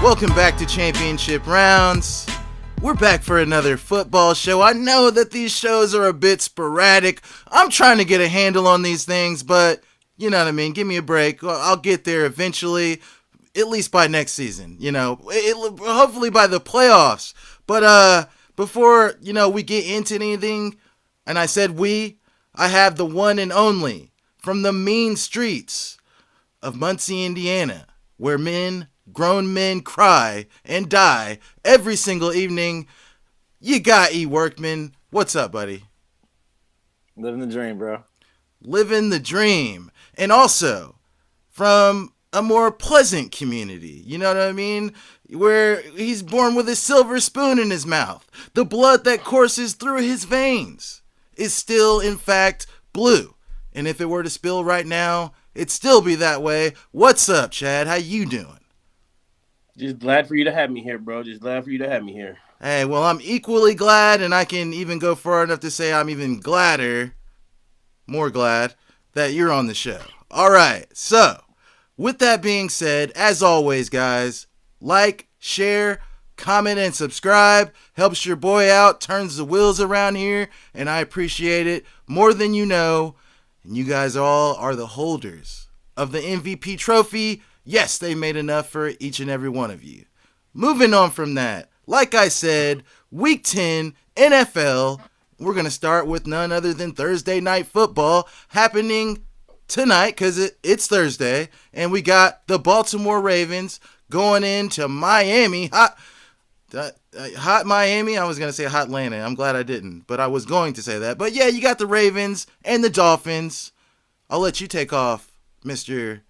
Welcome back to Championship Rounds. We're back for another football show. I know that these shows are a bit sporadic. I'm trying to get a handle on these things, but you know what I mean. Give me a break. I'll get there eventually, at least by next season. Hopefully by the playoffs. But before we get into anything, and I said I have the one and only from the mean streets of Muncie, Indiana, where grown men cry and die every single evening. You got E. Workman. What's up, buddy? Living the dream, bro. Living the dream. And also from a more pleasant community, you know what I mean? Where he's born with a silver spoon in his mouth. The blood that courses through his veins is still, in fact, blue. And if it were to spill right now, it'd still be that way. What's up, Chad? How you doing? Just glad for you to have me here, bro. Just glad for you to have me here. Hey, well, I'm equally glad, and I can even go far enough to say I'm even more glad, that you're on the show. All right, so with that being said, as always, guys, like, share, comment, and subscribe. Helps your boy out, turns the wheels around here, and I appreciate it more than you know. And you guys all are the holders of the MVP trophy. Yes, they made enough for each and every one of you. Moving on from that, like I said, Week 10 NFL. We're going to start with none other than Thursday Night Football happening tonight because it's Thursday. And we got the Baltimore Ravens going into Miami. Hot Miami. I was going to say hot Atlanta. I'm glad I didn't, but I was going to say that. But yeah, you got the Ravens and the Dolphins. I'll let you take off, Mr.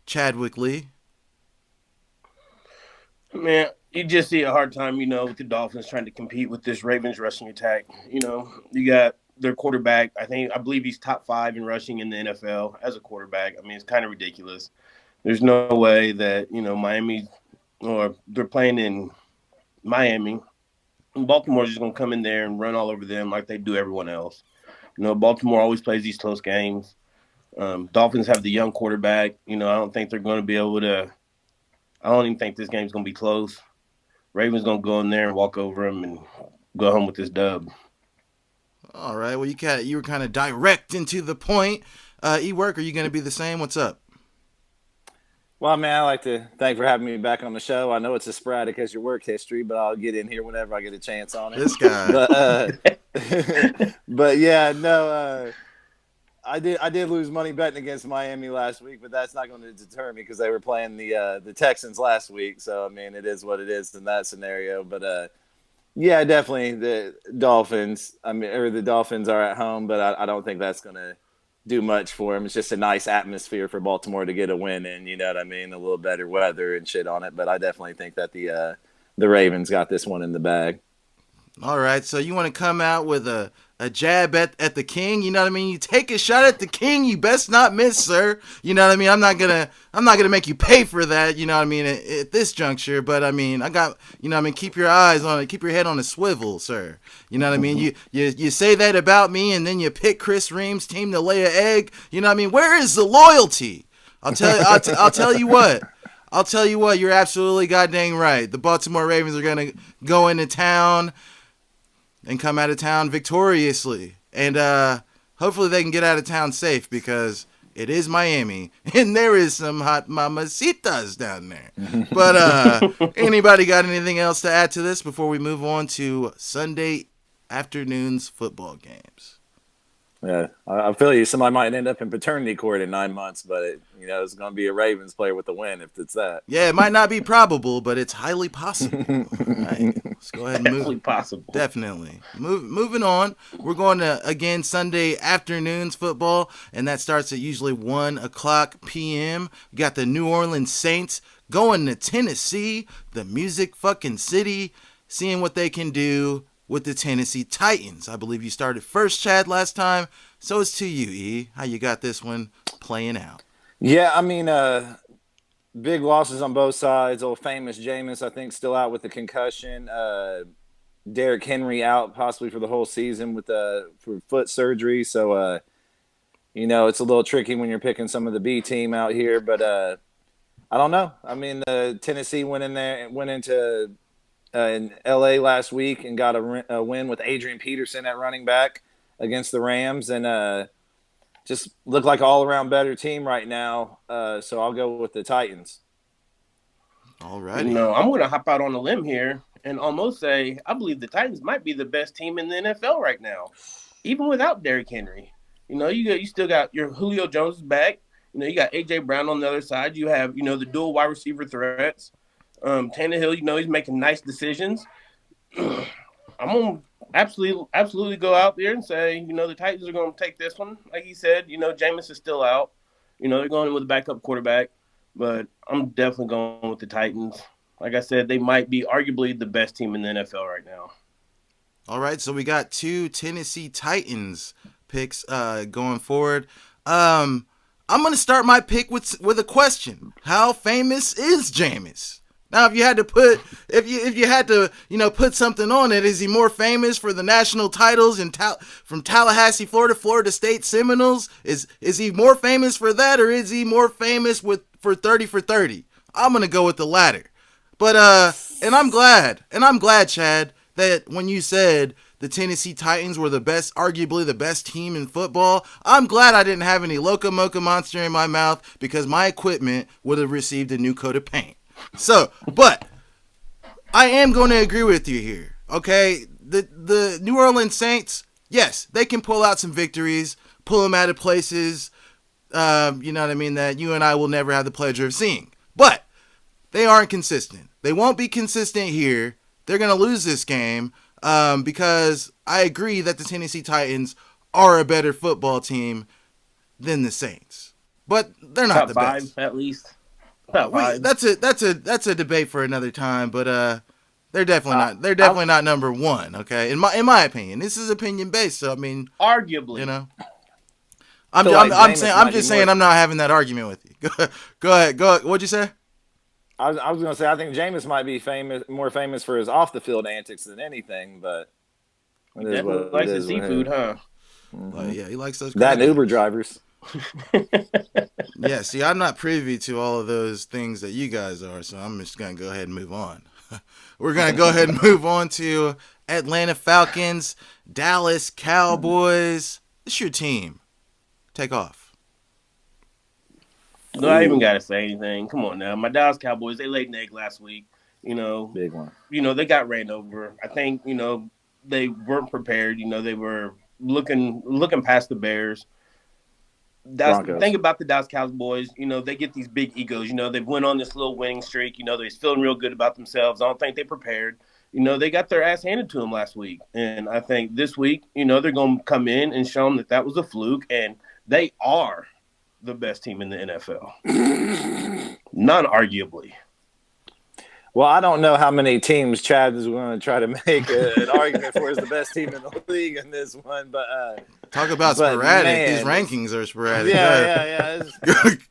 Chadwick Lee. Man, you just see a hard time, with the Dolphins trying to compete with this Ravens rushing attack. You got their quarterback. I believe he's top 5 in rushing in the NFL as a quarterback. I mean, it's kind of ridiculous. There's no way that, Miami, or they're playing in Miami, and Baltimore's just going to come in there and run all over them like they do everyone else. Baltimore always plays these close games. Dolphins have the young quarterback. I don't think they're going to be able to – I don't even think this game's going to be close. Ravens going to go in there and walk over them and go home with this dub. All right. Well, you were kind of direct into the point. E-Work, are you going to be the same? What's up? Well, man, I'd like to thank for having me back on the show. I know it's as sporadic as your work history, but I'll get in here whenever I get a chance on it. This guy. But yeah, no – I did lose money betting against Miami last week, but that's not going to deter me because they were playing the Texans last week. So, I mean, it is what it is in that scenario. But, yeah, definitely the Dolphins. The Dolphins are at home, but I don't think that's going to do much for them. It's just a nice atmosphere for Baltimore to get a win in, you know what I mean? A little better weather and shit on it. But I definitely think that the Ravens got this one in the bag. All right, so you want to come out with a jab at the king, you know what I mean? You take a shot at the king, you best not miss, sir. You know what I mean? I'm not gonna make you pay for that, you know what I mean, at this juncture, but I mean, keep your eyes on it, keep your head on a swivel, sir. You know what I mean? You say that about me and then you pick Chris Ream's team to lay an egg, you know what I mean? Where is the loyalty? I'll tell you what, you're absolutely goddamn right. The Baltimore Ravens are gonna go into town and come out of town victoriously. And hopefully they can get out of town safe because it is Miami and there is some hot mamacitas down there. But anybody got anything else to add to this before we move on to Sunday afternoon's football games? Yeah, I feel you. Somebody might end up in paternity court in 9 months, but it's going to be a Ravens player with a win if it's that. Yeah, it might not be probable, but it's highly possible. All right, let's go ahead and move. Definitely possible. Definitely. Moving on, we're going to, again, Sunday afternoon's football, and that starts at usually 1 o'clock p.m. We got the New Orleans Saints going to Tennessee, the music fucking city, seeing what they can do with the Tennessee Titans. I believe you started first, Chad, last time. So it's to you, E. How you got this one playing out? Yeah, I mean, big losses on both sides. Old famous Jameis, I think, still out with the concussion. Derrick Henry out possibly for the whole season with for foot surgery. So, it's a little tricky when you're picking some of the B team out here. But I don't know. I mean, Tennessee went into in L.A. last week and got a win with Adrian Peterson at running back against the Rams, and just look like an all-around better team right now. So I'll go with the Titans. Alrighty. I'm going to hop out on a limb here and almost say I believe the Titans might be the best team in the NFL right now, even without Derrick Henry. You still got your Julio Jones back. You got A.J. Brown on the other side. You have, the dual wide receiver threats. Tannehill, he's making nice decisions. I'm going to absolutely go out there and say, the Titans are going to take this one. Like he said, Jameis is still out. They're going with a backup quarterback. But I'm definitely going with the Titans. Like I said, they might be arguably the best team in the NFL right now. All right, so we got 2 Tennessee Titans picks going forward. I'm going to start my pick with a question. How famous is Jameis? Now, if you had to put put something on it, is he more famous for the national titles from Tallahassee, Florida State Seminoles? Is he more famous for that, or is he more famous for 30 for 30? I'm gonna go with the latter. But and I'm glad, Chad, that when you said the Tennessee Titans were arguably the best team in football, I'm glad I didn't have any Loco Moco Monster in my mouth, because my equipment would have received a new coat of paint. So, but I am going to agree with you here. Okay, the New Orleans Saints, yes, they can pull out some victories, pull them out of places, you know what I mean, that you and I will never have the pleasure of seeing. But they aren't consistent. They won't be consistent here. They're going to lose this game because I agree that the Tennessee Titans are a better football team than the Saints. But they're not Top the five, best. at least. That's a debate for another time, but they're definitely not number one. Okay, in my opinion, this is opinion based. So I mean, arguably, I'm just saying I'm not having that argument with you. Go ahead. What'd you say? I was going to say I think Jameis might be more famous for his off the field antics than anything, but he definitely likes his seafood, huh? Mm-hmm. Yeah, he likes those. That Uber drivers. Yeah, see, I'm not privy to all of those things that you guys are, so I'm just going to go ahead and move on. We're going to go ahead and move on to Atlanta Falcons, Dallas Cowboys. It's your team. Take off. No, I even got to say anything. Come on now. My Dallas Cowboys, they laid an egg last week. Big one. They got ran over. I think, they weren't prepared. They were looking past the Bears. That's the thing about the Dallas Cowboys. They get these big egos. They've went on this little winning streak. They're feeling real good about themselves. I don't think they prepared. They got their ass handed to them last week. And I think this week, they're going to come in and show them that was a fluke. And they are the best team in the NFL. Non-arguably. Well, I don't know how many teams Chad is going to try to make an argument for as the best team in the league in this one, but talk about sporadic. Man, these rankings are sporadic. Yeah.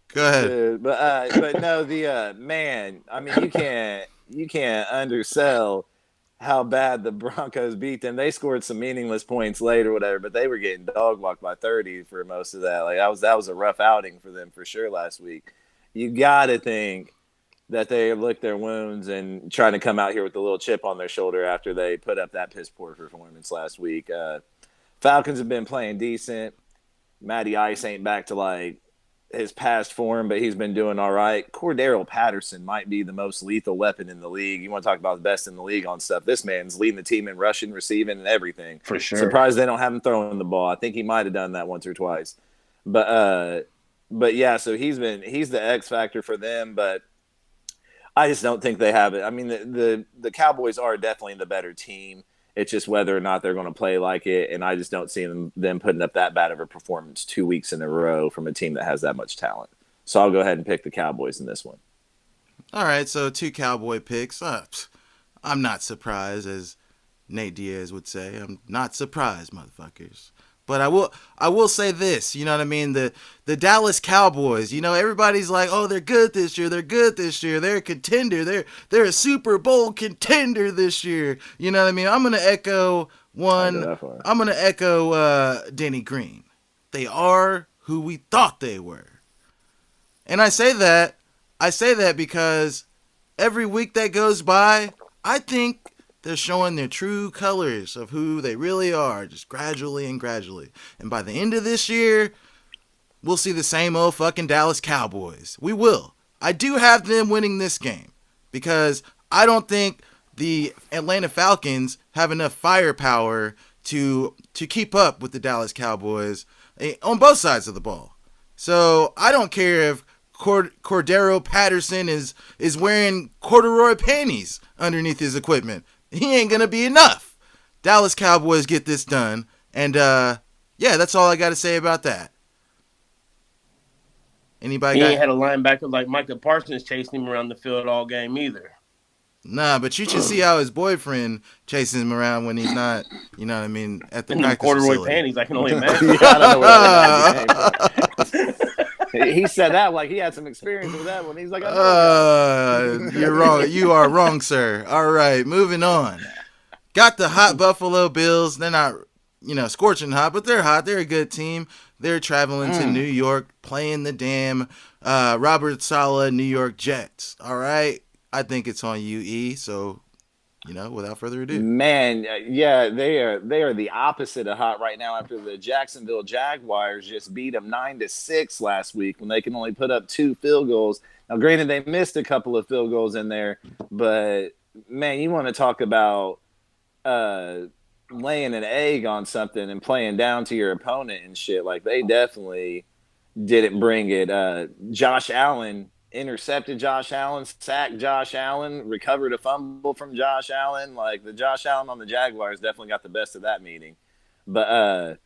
Go ahead. But no, man. I mean, you can't undersell how bad the Broncos beat them. They scored some meaningless points late or whatever, but they were getting dog walked by 30 for most of that. Like that was a rough outing for them for sure last week. You got to think that they licked their wounds and trying to come out here with a little chip on their shoulder after they put up that piss poor performance last week. Falcons have been playing decent. Matty Ice ain't back to like his past form, but he's been doing all right. Cordero Patterson might be the most lethal weapon in the league. You want to talk about the best in the league on stuff. This man's leading the team in rushing, receiving, and everything. For sure. Surprised they don't have him throwing the ball. I think he might have done that once or twice. But yeah, so he's the X factor for them, but I just don't think they have it. I mean, the Cowboys are definitely the better team. It's just whether or not they're going to play like it, and I just don't see them putting up that bad of a performance 2 weeks in a row from a team that has that much talent. So I'll go ahead and pick the Cowboys in this one. All right, so 2 Cowboy picks. I'm not surprised, as Nate Diaz would say. I'm not surprised, motherfuckers. But I will say this, you know what I mean? The Dallas Cowboys, everybody's like, oh, they're good this year. They're a contender. They're a Super Bowl contender this year. You know what I mean? I'm gonna echo Denny Green. They are who we thought they were. And I say that I say that because every week that goes by, I think they're showing their true colors of who they really are, just gradually and gradually. And by the end of this year, we'll see the same old fucking Dallas Cowboys. We will. I do have them winning this game because I don't think the Atlanta Falcons have enough firepower to keep up with the Dallas Cowboys on both sides of the ball. So I don't care if Cordero Patterson is wearing corduroy panties underneath his equipment. He ain't gonna be enough. Dallas Cowboys get this done, and yeah, that's all I got to say about that. Anybody He got? ain't had a linebacker like Micah Parsons chasing him around the field all game either. Nah, but you should see how his boyfriend chases him around when he's not, you know what I mean, at the And the practice corduroy facility. panties, I can only imagine. Yeah, I don't know where that came from. He said that like he had some experience with that one. He's like, You're wrong. You are wrong, sir. All right, moving on. Got the hot Buffalo Bills. They're not, scorching hot, but they're hot. They're a good team. They're traveling to New York, playing the damn Robert Saleh New York Jets. All right. I think it's on UE. So, without further ado. Man, yeah, they are the opposite of hot right now after the Jacksonville Jaguars just beat them 9-6 last week when they can only put up 2 field goals. Now, granted, they missed a couple of field goals in there, but man, you want to talk about laying an egg on something and playing down to your opponent and shit. Like, they definitely didn't bring it. Josh Allen intercepted Josh Allen, sacked Josh Allen, recovered a fumble from Josh Allen. Like, the Josh Allen on the Jaguars definitely got the best of that meeting. But,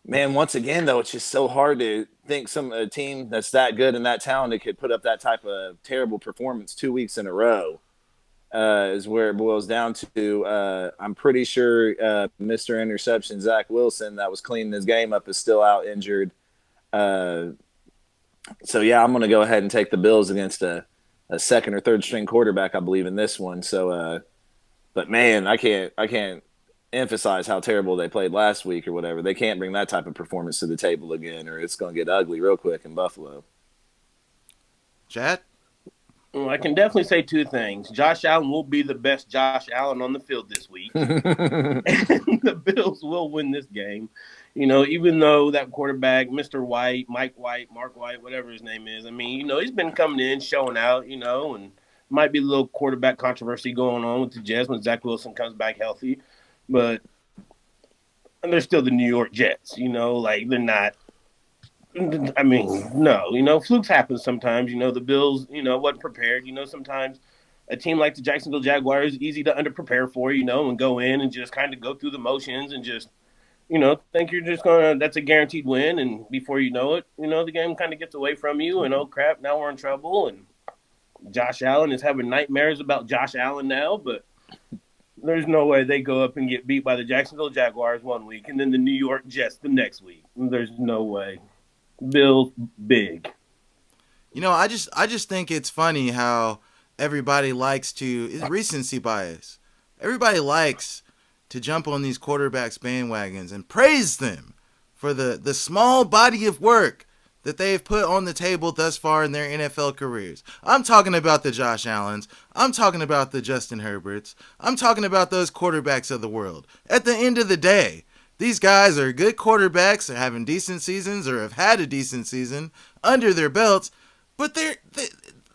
man, once again, though, it's just so hard to think a team that's that good and that talented could put up that type of terrible performance 2 weeks in a row. Is where it boils down to. I'm pretty sure Mr. Interception, Zach Wilson, that was cleaning his game up, is still out injured. So, yeah, I'm going to go ahead and take the Bills against a second or third string quarterback, I believe, in this one. So, but, man, I can't emphasize how terrible they played last week or whatever. They can't bring that type of performance to the table again, or it's going to get ugly real quick in Buffalo. Chad? Well, I can definitely say 2 things. Josh Allen will be the best Josh Allen on the field this week. And the Bills will win this game. Even though that quarterback, Mr. White, Mike White, Mark White, whatever his name is, I mean, he's been coming in, showing out, and might be a little quarterback controversy going on with the Jets when Zach Wilson comes back healthy. But they're still the New York Jets, like they're not. I mean, no, flukes happen sometimes. The Bills, wasn't prepared. Sometimes a team like the Jacksonville Jaguars is easy to underprepare for, and go in and just kind of go through the motions and just, think you're just that's a guaranteed win. And before you know it, the game kind of gets away from you and, oh, crap, now we're in trouble. And Josh Allen is having nightmares about Josh Allen now, but there's no way they go up and get beat by the Jacksonville Jaguars one week and then the New York Jets the next week. There's no way. Bills big. I just think it's funny how everybody likes to, it's recency bias. Everybody likes to jump on these quarterbacks bandwagons and praise them for the small body of work that they've put on the table thus far in their NFL careers. I'm talking about the Josh Allens. I'm talking about the Justin Herberts. I'm talking about those quarterbacks of the world. At the end of the day, these guys are good quarterbacks, are having decent seasons or have had a decent season under their belts, but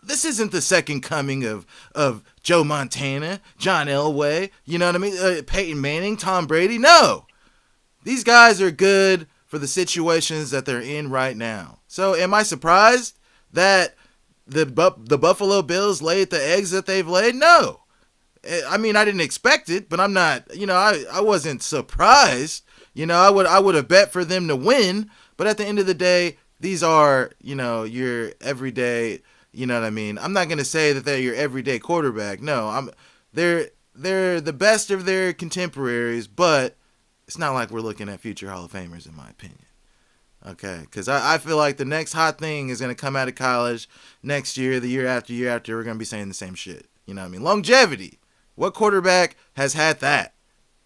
this isn't the second coming of Joe Montana, John Elway, you know what I mean? Peyton Manning, Tom Brady. No. These guys are good for the situations that they're in right now. So am I surprised that the Buffalo Bills laid the eggs that they've laid? No. I mean, I didn't expect it, but I'm not, I wasn't surprised. I would have bet for them to win, but at the end of the day, these are, your everyday, you know what I mean? I'm not going to say that they're your everyday quarterback. No, they're the best of their contemporaries, but it's not like we're looking at future Hall of Famers, in my opinion. Okay, because I feel like the next hot thing is going to come out of college next year, the year after, we're going to be saying the same shit. You know what I mean? Longevity. What quarterback has had that?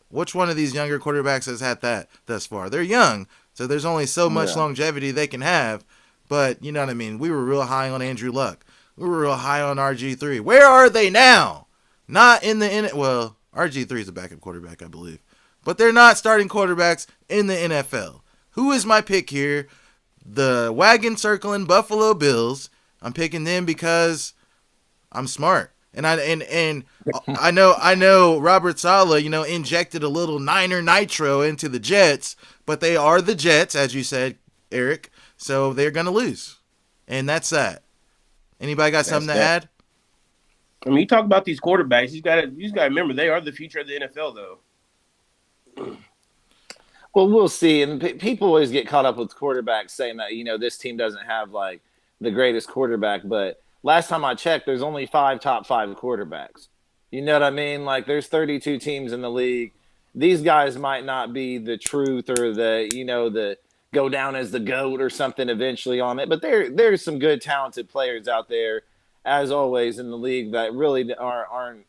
Which one of these younger quarterbacks has had that thus far? They're young, so there's only so much longevity they can have. But you know what I mean? We were real high on Andrew Luck. We were real high on RG3. Where are they now? Not in the well, RG3 is a backup quarterback, I believe. But they're not starting quarterbacks in the NFL. Who is my pick here? The wagon circling Buffalo Bills. I'm picking them because I'm smart. And I know Robert Saleh, injected a little Niner Nitro into the Jets, but they are the Jets, as you said, Eric. So they're gonna lose. And that's that. Anybody got something to add? I mean, you talk about these quarterbacks. You got to remember they are the future of the NFL, though. Well, we'll see. And people always get caught up with quarterbacks saying that this team doesn't have like the greatest quarterback. But last time I checked, there's only 5 top 5 quarterbacks. You know what I mean? Like there's 32 teams in the league. These guys might not be the truth or the go down as the GOAT or something eventually on it. But there's some good talented players out there, as always, in the league that really aren't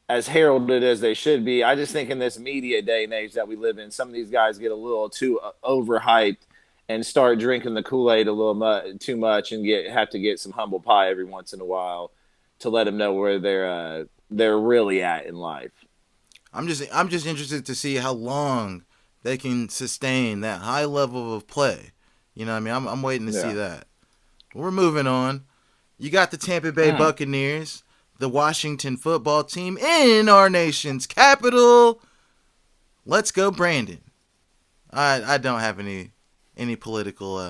as heralded as they should be. I just think in this media day and age that we live in, some of these guys get a little too overhyped and start drinking the Kool-Aid a little too much and have to get some humble pie every once in a while to let them know where they're really at in life. I'm just interested to see how long they can sustain that high level of play. You know what I mean? I'm waiting to see that. We're moving on. You got the Tampa Bay Buccaneers, the Washington football team in our nation's capital. Let's go, Brandon. I don't have any political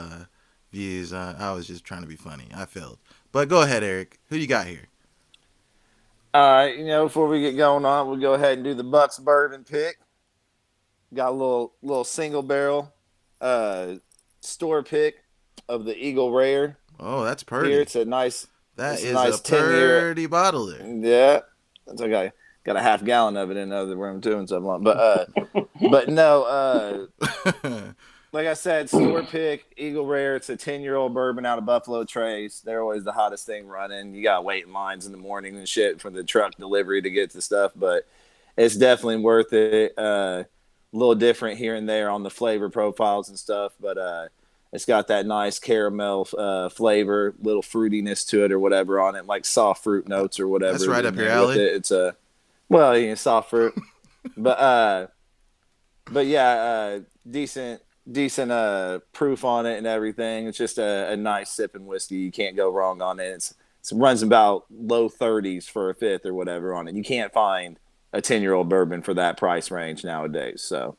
views. I was just trying to be funny. I failed. But go ahead, Eric. Who you got here? Before we get going on, we'll go ahead and do the Bucks bourbon pick. Got a little single barrel store pick of the Eagle Rare. Oh, that's pretty. Here, it's a nice. That is nice a pretty bottle there. Yeah, that's okay. Got a half gallon of it in the other room too, and something like. But no. Like I said, store pick Eagle Rare. It's a 10-year-old bourbon out of Buffalo Trace. They're always the hottest thing running. You got waiting lines in the morning and shit for the truck delivery to get the stuff, but it's definitely worth it. A little different here and there on the flavor profiles and stuff, but it's got that nice caramel flavor, little fruitiness to it or whatever on it, like soft fruit notes or whatever. That's right up your alley. It's soft fruit, but yeah, decent proof on it and everything. It's just a nice sipping whiskey. You can't go wrong on it. It runs about low 30s for a fifth or whatever on it. You can't find a 10-year-old bourbon for that price range nowadays. So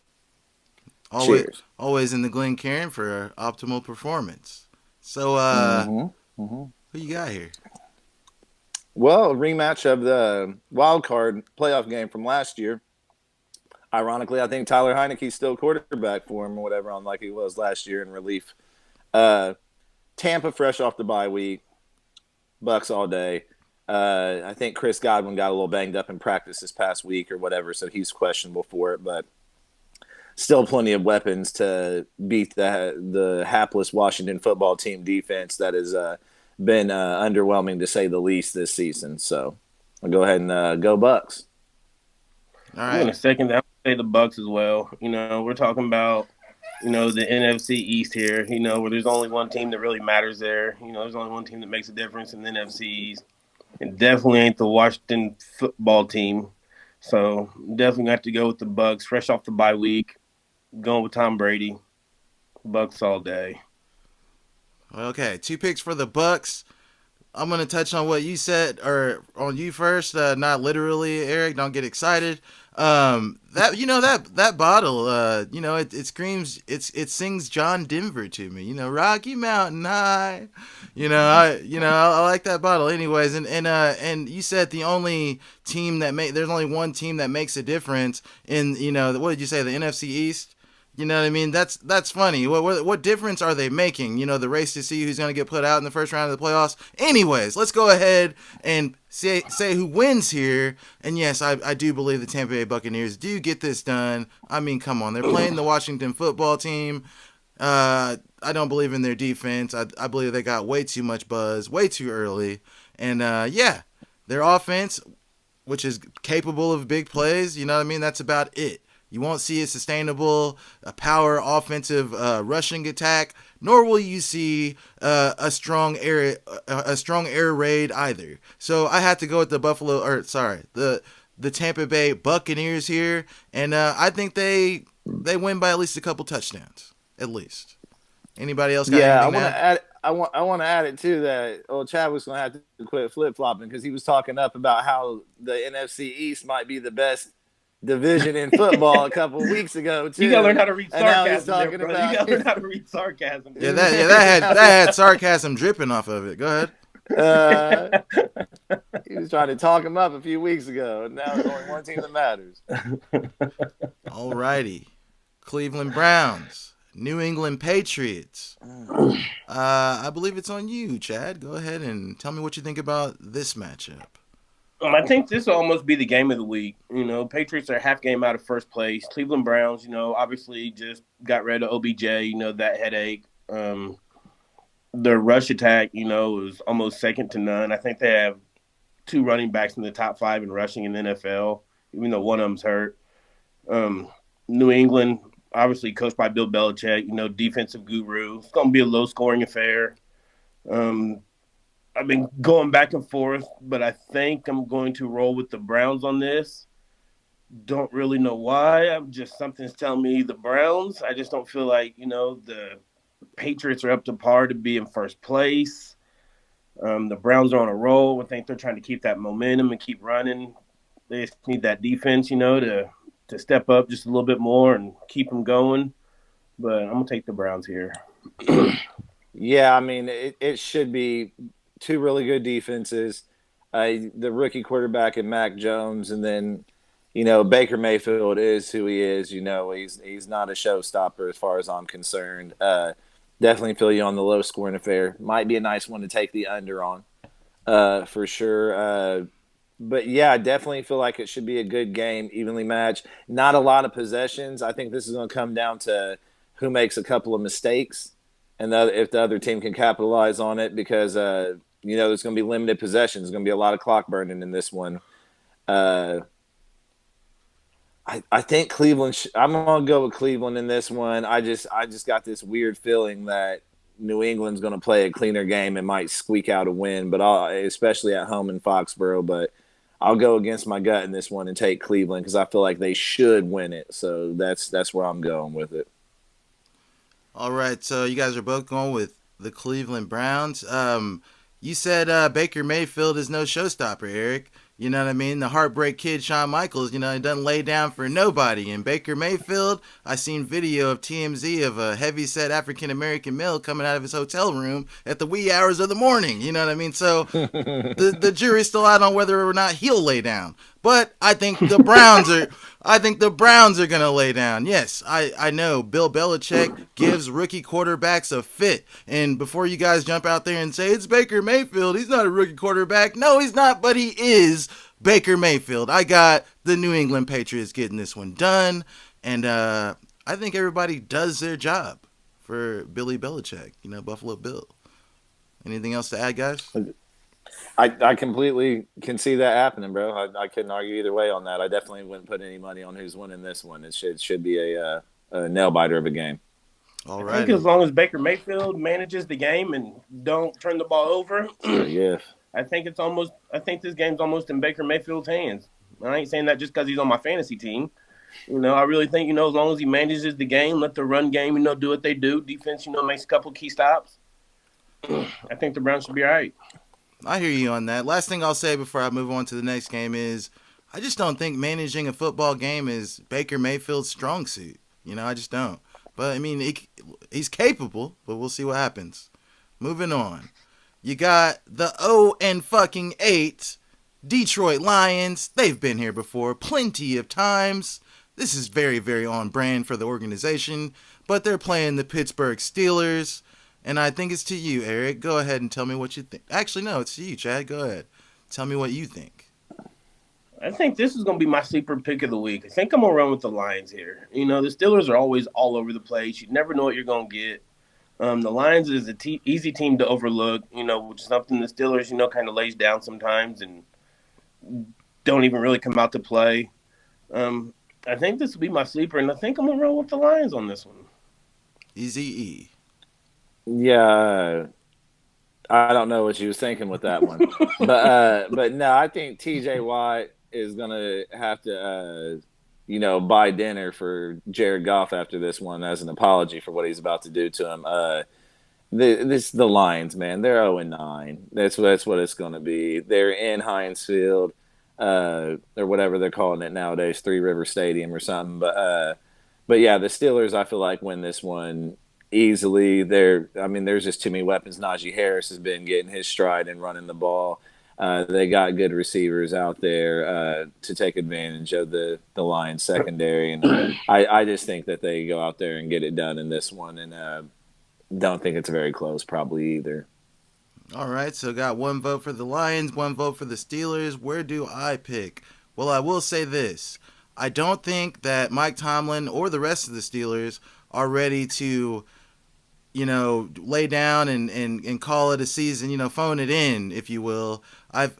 cheers. Always in the Glencairn for optimal performance. So who you got here? Well, a rematch of the wild card playoff game from last year. Ironically, I think Tyler Heineke's still quarterback for him or whatever, unlike he was last year in relief. Tampa fresh off the bye week. Bucks all day. I think Chris Godwin got a little banged up in practice this past week or whatever, so he's questionable for it. But still plenty of weapons to beat the hapless Washington football team defense that has been underwhelming to say the least this season. So I'll go ahead and go Bucks. All right. In a second, I would say the Bucks as well. We're talking about, the NFC East here, where there's only one team that really matters there. There's only one team that makes a difference in the NFC East. It definitely ain't the Washington football team. So definitely got to go with the Bucks, fresh off the bye week, going with Tom Brady. Bucks all day. Okay, 2 picks for the Bucks. I'm going to touch on what you said, or on you first, not literally, Eric. Don't get excited. That bottle, it screams, it sings John Denver to me. Rocky Mountain High. I like that bottle. Anyways, and you said the only team there's only one team that makes a difference in, what did you say, the NFC East? You know what I mean? That's funny. What difference are they making? The race to see who's going to get put out in the first round of the playoffs. Anyways, let's go ahead and say who wins here. And yes, I do believe the Tampa Bay Buccaneers do get this done. I mean, come on. They're playing the Washington football team. I don't believe in their defense. I believe they got way too much buzz, way too early. And, their offense, which is capable of big plays, you know what I mean? That's about it. You won't see a sustainable, power offensive rushing attack. nor will you see a strong air raid either. So I had to go with the Tampa Bay Buccaneers here, and I think they win by at least a couple touchdowns, at least. Anybody else got Yeah, I anything to want to add? add. I want to add it too that old Chad was going to have to quit flip flopping because he was talking up about how the NFC East might be the best division in football a couple of weeks ago You gotta learn too, how to read and now he's sarcasm there, talking brother. You about. gotta learn how to read sarcasm. Yeah, Dude. that had sarcasm dripping off of it. Go ahead. uh, he was trying to talk him up a few weeks ago, and now there's only one team that matters. Alrighty, Cleveland Browns, New England Patriots. I believe it's on you, Chad. Go ahead and tell me what you think about this matchup. I think this will almost be the game of the week. You know, Patriots are half game out of first place. Cleveland Browns, you know, obviously just got rid of OBJ. You know that headache. Their rush attack, you know, is almost second to none. I think they have two running backs in the top five in rushing in the NFL, even though one of them's hurt. New England, obviously coached by Bill Belichick, you know, defensive guru. It's going to be a low-scoring affair. I've been going back and forth, but I think I'm going to roll with the Browns on this. Don't really know why. Something's telling me the Browns. I just don't feel like, you know, the Patriots are up to par to be in first place. The Browns are on a roll. I think they're trying to keep that momentum and keep running. They just need that defense, you know, to step up just a little bit more and keep them going. But I'm going to take the Browns here. Yeah, I mean, it should be two really good defenses. The rookie quarterback in Mac Jones, and then, you know, Baker Mayfield is who he is. You know, he's not a showstopper as far as I'm concerned. Definitely feel you on the low scoring affair. Might be a nice one to take the under on, for sure. But yeah, I definitely feel like it should be a good game, evenly matched. Not a lot of possessions. I think this is going to come down to who makes a couple of mistakes, and if the other team can capitalize on it, because you know, there's going to be limited possessions. There's going to be a lot of clock burning in this one. I think Cleveland. I'm going to go with Cleveland in this one. I just got this weird feeling that New England's going to play a cleaner game and might squeak out a win, but especially at home in Foxborough. But I'll go against my gut in this one and take Cleveland because I feel like they should win it. So that's where I'm going with it. All right, so you guys are both going with the Cleveland Browns. You said Baker Mayfield is no showstopper, Eric. You know what I mean? The heartbreak kid, Shawn Michaels, you know, he doesn't lay down for nobody. And Baker Mayfield, I seen video of TMZ of a heavy-set African-American male coming out of his hotel room at the wee hours of the morning. You know what I mean? So the jury's still out on whether or not he'll lay down. But I think the Browns are gonna lay down. Yes, I know Bill Belichick gives rookie quarterbacks a fit. And before you guys jump out there and say it's Baker Mayfield, he's not a rookie quarterback. No, he's not, but he is Baker Mayfield. I got the New England Patriots getting this one done, and I think everybody does their job for Billy Belichick. You know, Buffalo Bill. Anything else to add, guys? I completely can see that happening, bro. I couldn't argue either way on that. I definitely wouldn't put any money on who's winning this one. It should be a nail biter of a game. All I think right. as long as Baker Mayfield manages the game and don't turn the ball over, Yeah. I think this game's almost in Baker Mayfield's hands. I ain't saying that just because he's on my fantasy team. You know, I really think, you know, as long as he manages the game, let the run game, you know, do what they do. Defense, you know, makes a couple key stops. I think the Browns should be all right. I hear you on that. Last thing I'll say before I move on to the next game is I just don't think managing a football game is Baker Mayfield's strong suit. You know, I just don't. But, I mean, he's capable, but we'll see what happens. Moving on. You got the 0-8 Detroit Lions. They've been here before plenty of times. This is very, very on brand for the organization, but they're playing the Pittsburgh Steelers. And I think it's to you, Eric. Go ahead and tell me what you think. Actually, no, it's to you, Chad. Go ahead. Tell me what you think. I think this is going to be my sleeper pick of the week. I think I'm going to run with the Lions here. You know, the Steelers are always all over the place. You never know what you're going to get. The Lions is an easy team to overlook, you know, which is something the Steelers, you know, kind of lays down sometimes and don't even really come out to play. I think this will be my sleeper, and I think I'm going to roll with the Lions on this one. Easy E. Yeah, I don't know what you was thinking with that one, but no, I think T.J. Watt is gonna have to, buy dinner for Jared Goff after this one as an apology for what he's about to do to him. The Lions, man, they're 0-9. That's what it's gonna be. They're in Heinz Field, or whatever they're calling it nowadays, Three River Stadium or something. But yeah, the Steelers, I feel like, win this one easily. There's just too many weapons. Najee Harris has been getting his stride and running the ball. They got good receivers out there to take advantage of the Lions secondary, and I just think that they go out there and get it done in this one, and don't think it's very close, probably either. All right, so got one vote for the Lions, one vote for the Steelers. Where do I pick? Well, I will say this. I don't think that Mike Tomlin or the rest of the Steelers are ready to, lay down and call it a season, phone it in, if you will.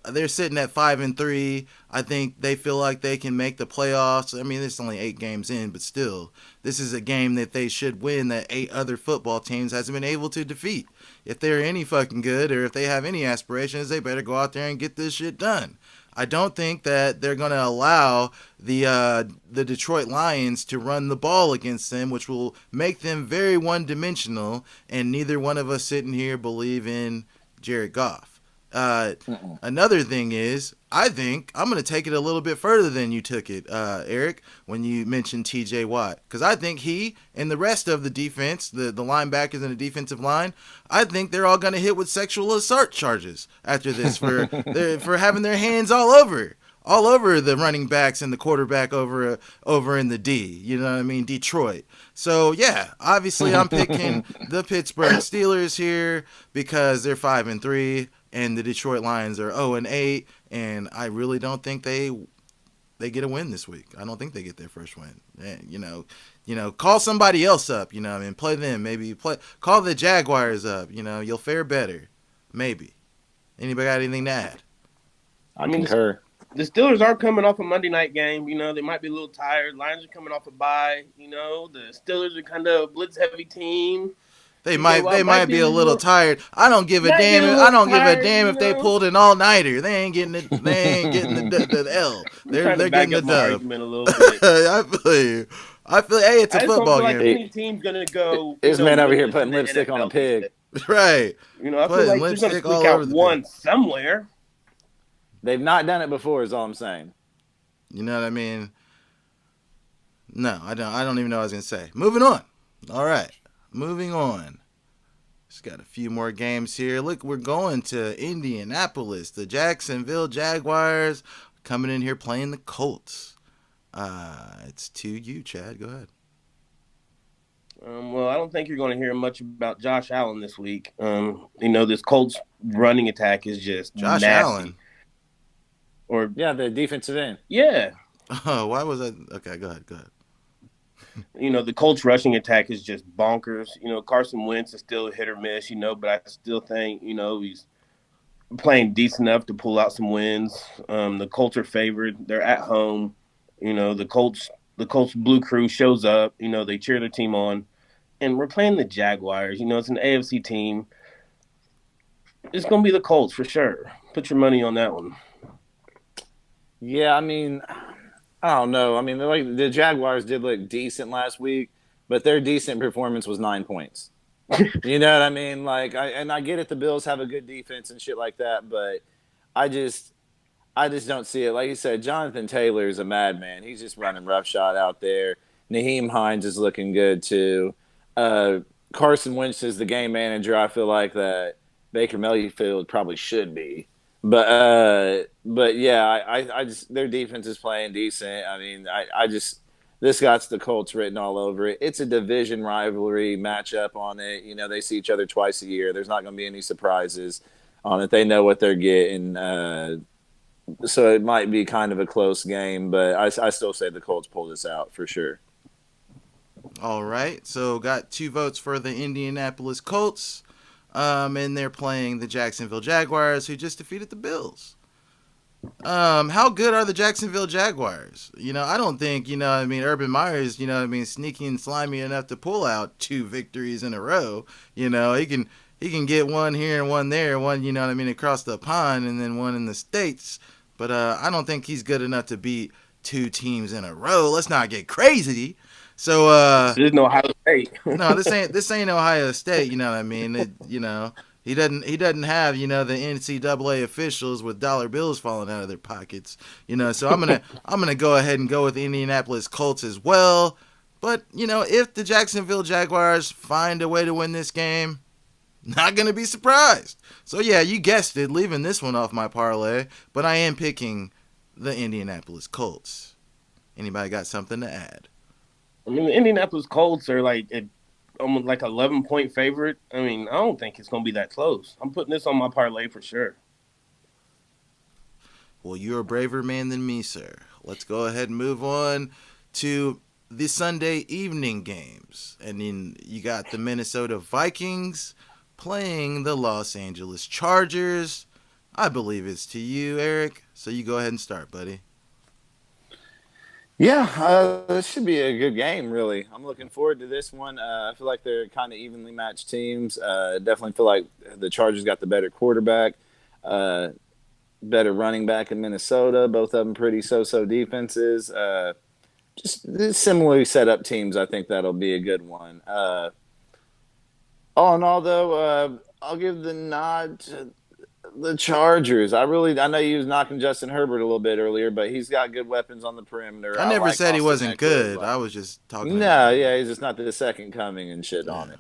They're sitting at 5-3. I think they feel like they can make the playoffs. I mean, it's only 8 games in, but still, this is a game that they should win that 8 other football teams hasn't been able to defeat. If they're any fucking good or if they have any aspirations, they better go out there and get this shit done. I don't think that they're going to allow the Detroit Lions to run the ball against them, which will make them very one-dimensional, and neither one of us sitting here believe in Jared Goff. Another thing is, I think I'm going to take it a little bit further than you took it, Eric, when you mentioned T.J. Watt. Because I think he and the rest of the defense, the linebackers and the defensive line, I think they're all going to hit with sexual assault charges after this for having their hands all over the running backs and the quarterback over in the D. You know what I mean? Detroit. So, yeah, obviously I'm picking the Pittsburgh Steelers here because they're 5-3. And the Detroit Lions are 0-8, and I really don't think they get a win this week. I don't think they get their first win. And, call somebody else up. Play them. Maybe call the Jaguars up. You'll fare better. Maybe. Anybody got anything to add? I concur. The Steelers are coming off a Monday night game. They might be a little tired. Lions are coming off a bye. The Steelers are kind of a blitz-heavy team. They might be a little tired. I don't give a damn. If they pulled an all nighter. They ain't getting it. They ain't getting the L. They're getting the dub. I feel. Hey, it's a football game. Any team's gonna go. This man over here putting lipstick on a pig. Right. I feel like they're gonna sneak out one somewhere. They've not done it before. Is all I'm saying. You know what I mean? No, I don't. I don't even know what I was gonna say. Moving on. All right. Moving on. Just got a few more games here. Look, we're going to Indianapolis. The Jacksonville Jaguars coming in here playing the Colts. It's to you, Chad. Go ahead. Well, I don't think you're going to hear much about Josh Allen this week. This Colts running attack is just Josh nasty. Allen. The defensive end. Yeah. Oh, why was that? Okay, go ahead. The Colts rushing attack is just bonkers. Carson Wentz is still a hit or miss, but I still think, he's playing decent enough to pull out some wins. The Colts are favored. They're at home. The Colts Blue Crew shows up. They cheer their team on. And we're playing the Jaguars. It's an AFC team. It's going to be the Colts for sure. Put your money on that one. Yeah, I don't know. The Jaguars did look decent last week, but their decent performance was 9 points. You know what I mean? I get it. The Bills have a good defense and shit like that, but I just don't see it. Like you said, Jonathan Taylor is a madman. He's just running roughshod out there. Naheem Hines is looking good too. Carson Wentz is the game manager. I feel like that Baker Mayfield probably should be. But yeah, I just their defense is playing decent. This got the Colts written all over it. It's a division rivalry matchup on it. They see each other twice a year. There's not going to be any surprises on it. They know what they're getting. So it might be kind of a close game, but I still say the Colts pull this out for sure. All right, so got 2 votes for the Indianapolis Colts. And they're playing the Jacksonville Jaguars, who just defeated the Bills. How good are the Jacksonville Jaguars? I don't think, Urban Meyer's, sneaky and slimy enough to pull out 2 victories in a row. He can get one here and one there, one, across the pond and then one in the States. But I don't think he's good enough to beat 2 teams in a row. Let's not get crazy. So This is no Ohio State. no, this ain't Ohio State. You know what I mean? He doesn't have the NCAA officials with dollar bills falling out of their pockets. So I'm gonna go ahead and go with the Indianapolis Colts as well. But if the Jacksonville Jaguars find a way to win this game, not gonna be surprised. So yeah, you guessed it, leaving this one off my parlay. But I am picking the Indianapolis Colts. Anybody got something to add? I mean, the Indianapolis Colts are almost like 11-point favorite. I mean, I don't think it's going to be that close. I'm putting this on my parlay for sure. Well, you're a braver man than me, sir. Let's go ahead and move on to the Sunday evening games. And then you got the Minnesota Vikings playing the Los Angeles Chargers. I believe it's to you, Eric. So you go ahead and start, buddy. Yeah, this should be a good game, really. I'm looking forward to this one. I feel like they're kind of evenly matched teams. Definitely feel like the Chargers got the better quarterback, better running back in Minnesota. Both of them pretty so-so defenses. Just similarly set up teams. I think that'll be a good one. All in all, though, I'll give the nod to the Chargers. I know you was knocking Justin Herbert a little bit earlier, but he's got good weapons on the perimeter. I never like said he Austin wasn't Eckler good. I was just talking No, about yeah, he's just not the second coming and shit on Yeah.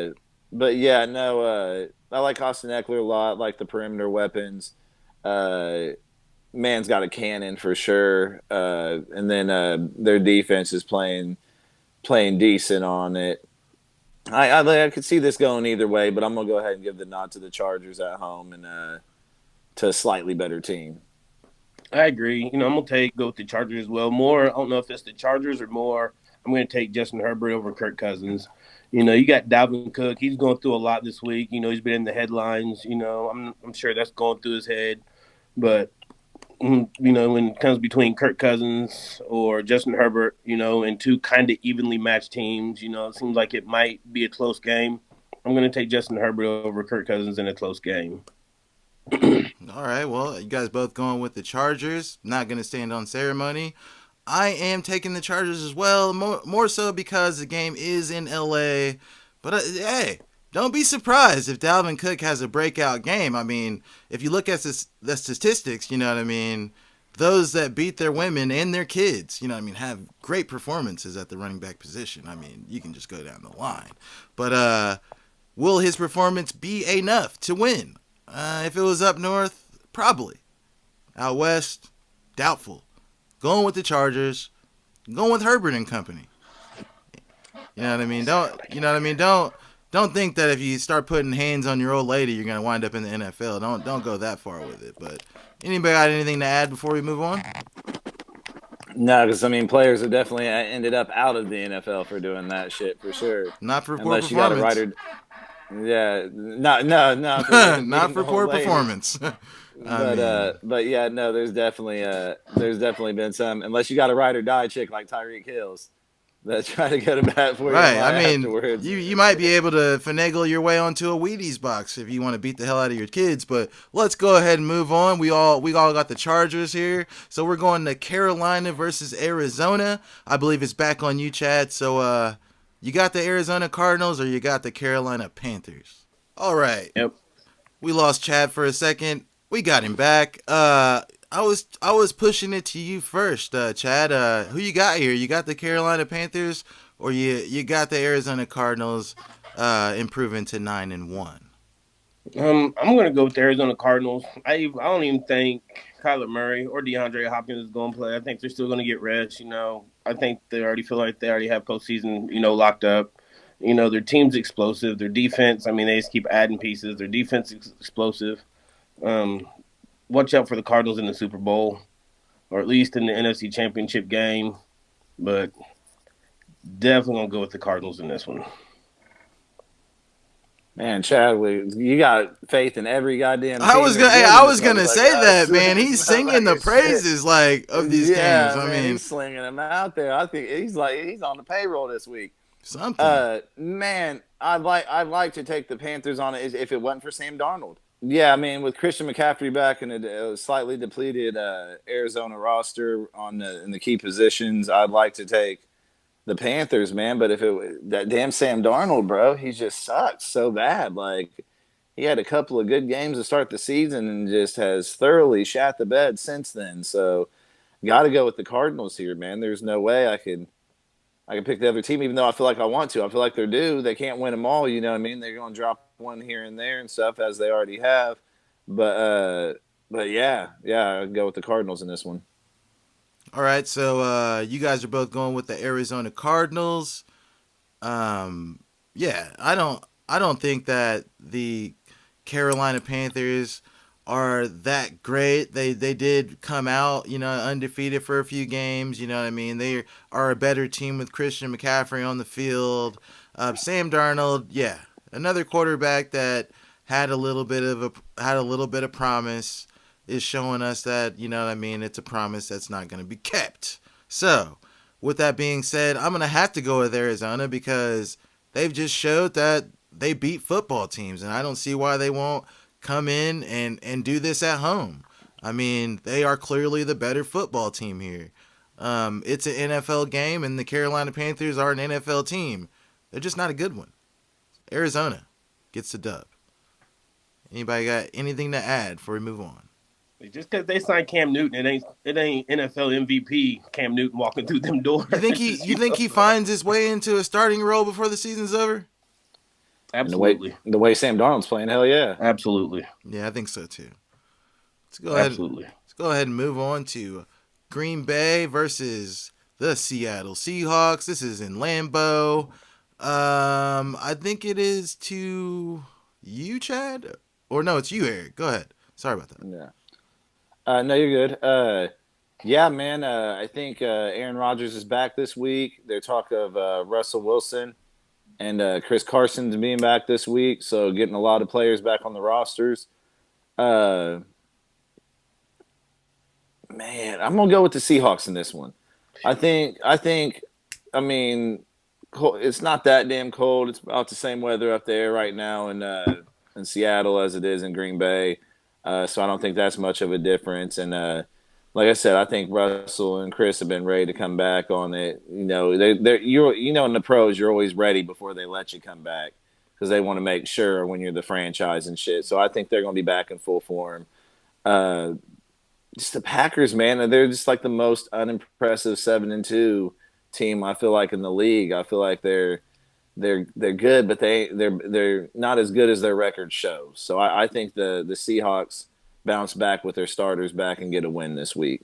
it. But yeah, no, I like Austin Eckler a lot. Like the perimeter weapons. Man's got a cannon for sure. And then their defense is playing decent on it. I could see this going either way, but I'm gonna go ahead and give the nod to the Chargers at home and to a slightly better team. I agree. I'm going to go with the Chargers as well. More, I don't know if it's the Chargers or more, I'm going to take Justin Herbert over Kirk Cousins. You got Dalvin Cook. He's going through a lot this week. He's been in the headlines. I'm sure that's going through his head. But when it comes between Kirk Cousins or Justin Herbert, and 2 kind of evenly matched teams, it seems like it might be a close game. I'm going to take Justin Herbert over Kirk Cousins in a close game. All right, well, you guys both going with the Chargers. Not going to stand on ceremony. I am taking the Chargers as well, more so because the game is in LA. But hey, don't be surprised if Dalvin Cook has a breakout game. I mean, if you look at the statistics, you know what I mean, those that beat their women and their kids, have great performances at the running back position. I mean, you can just go down the line. But will his performance be enough to win? If it was up north, probably. Out west, doubtful. Going with the Chargers. Going with Herbert and company. You know what I mean? Don't think that if you start putting hands on your old lady, you're gonna wind up in the NFL. Don't go that far with it. But anybody got anything to add before we move on? No, because players have definitely ended up out of the NFL for doing that shit for sure. Not for poor Unless you got a performance. writer. Yeah, no. Not for poor performance. But yeah, no. There's definitely been some. Unless you got a ride or die chick like Tyreek Hills that try to go to bat for Right. you. Afterwards. You might be able to finagle your way onto a Wheaties box if you want to beat the hell out of your kids. But let's go ahead and move on. We all got the Chargers here, so we're going to Carolina versus Arizona. I believe it's back on you, Chad. So you got the Arizona Cardinals or you got the Carolina Panthers? All right. Yep. We lost Chad for a second. We got him back. I was pushing it to you first, Chad. Who you got here? You got the Carolina Panthers or you got the Arizona Cardinals improving to 9-1? I'm going to go with the Arizona Cardinals. I don't even think Kyler Murray or DeAndre Hopkins is going to play. I think they're still going to get rest. I think they already feel like they already have postseason, locked up. Their team's explosive. Their defense, they just keep adding pieces. Their defense is explosive. Watch out for the Cardinals in the Super Bowl, or at least in the NFC Championship game. But definitely going to go with the Cardinals in this one. Man, Chadwick, you got faith in every goddamn I team. was That's gonna, hey, good I in was this gonna say that, man. motherfucker. He's This singing the motherfucker shit. praises like of these teams. Yeah, I man, mean, he's slinging them out there. I think he's on the payroll this week. something. Man, I'd like to take the Panthers on it if it wasn't for Sam Darnold. Yeah, I mean, with Christian McCaffrey back and a slightly depleted Arizona roster in the key positions, I'd like to take the Panthers, man. But if that damn Sam Darnold, bro, he just sucks so bad. Like he had a couple of good games to start the season and just has thoroughly shat the bed since then. So got to go with the Cardinals here, man. There's no way I can pick the other team, even though I feel like I want to. I feel like they're due. They can't win them all. You know what I mean? They're going to drop one here and there and stuff as they already have. But yeah, I'd go with the Cardinals in this one. All right, so you guys are both going with the Arizona Cardinals. Yeah, I don't think that the Carolina Panthers are that great. They did come out, undefeated for a few games. You know what I mean? They are a better team with Christian McCaffrey on the field. Sam Darnold, yeah, another quarterback that had a little bit of promise is showing us that, you know what I mean, it's a promise that's not going to be kept. So, with that being said, I'm going to have to go with Arizona because they've just showed that they beat football teams, and I don't see why they won't come in and do this at home. I mean, they are clearly the better football team here. It's an NFL game, and the Carolina Panthers are an NFL team. They're just not a good one. Arizona gets the dub. Anybody got anything to add before we move on? Just because they signed Cam Newton, it ain't NFL MVP Cam Newton walking through them doors. You think he finds his way into a starting role before the season's over? Absolutely. The way Sam Darnold's playing, hell yeah. Absolutely. Yeah, I think so too. Absolutely. Let's go ahead and move on to Green Bay versus the Seattle Seahawks. This is in Lambeau. I think it is to you, Chad, or no, it's you, Eric. Go ahead. Sorry about that. Yeah. No, you're good. Yeah, man. I think Aaron Rodgers is back this week. There's talk of Russell Wilson and Chris Carson's being back this week, so getting a lot of players back on the rosters. Man, I'm gonna go with the Seahawks in this one. I think. I mean, it's not that damn cold. It's about the same weather up there right now in Seattle as it is in Green Bay. So I don't think that's much of a difference. And like I said, I think Russell and Chris have been ready to come back on it. You know, in the pros, you're always ready before they let you come back because they want to make sure when you're the franchise and shit. So I think they're going to be back in full form. Just the Packers, man, they're just like the most unimpressive 7-2 team I feel like in the league. I feel like they're good, but they're not as good as their record shows. So I think the Seahawks bounce back with their starters back and get a win this week.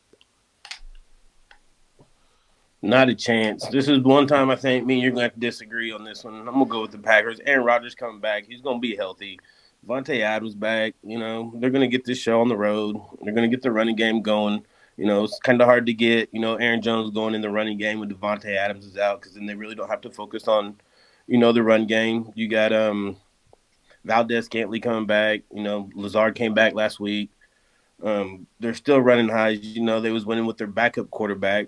Not a chance. This is one time I think me and you're going to have to disagree on this one. I'm going to go with the Packers. Aaron Rodgers coming back. He's going to be healthy. Vontae Adams back. You know, they're going to get this show on the road. They're going to get the running game going. You know, it's kind of hard to get, Aaron Jones going in the running game when Devontae Adams is out because then they really don't have to focus on, the run game. You got Valdez-Scantling coming back. Lazard came back last week. They're still running highs. They was winning with their backup quarterback.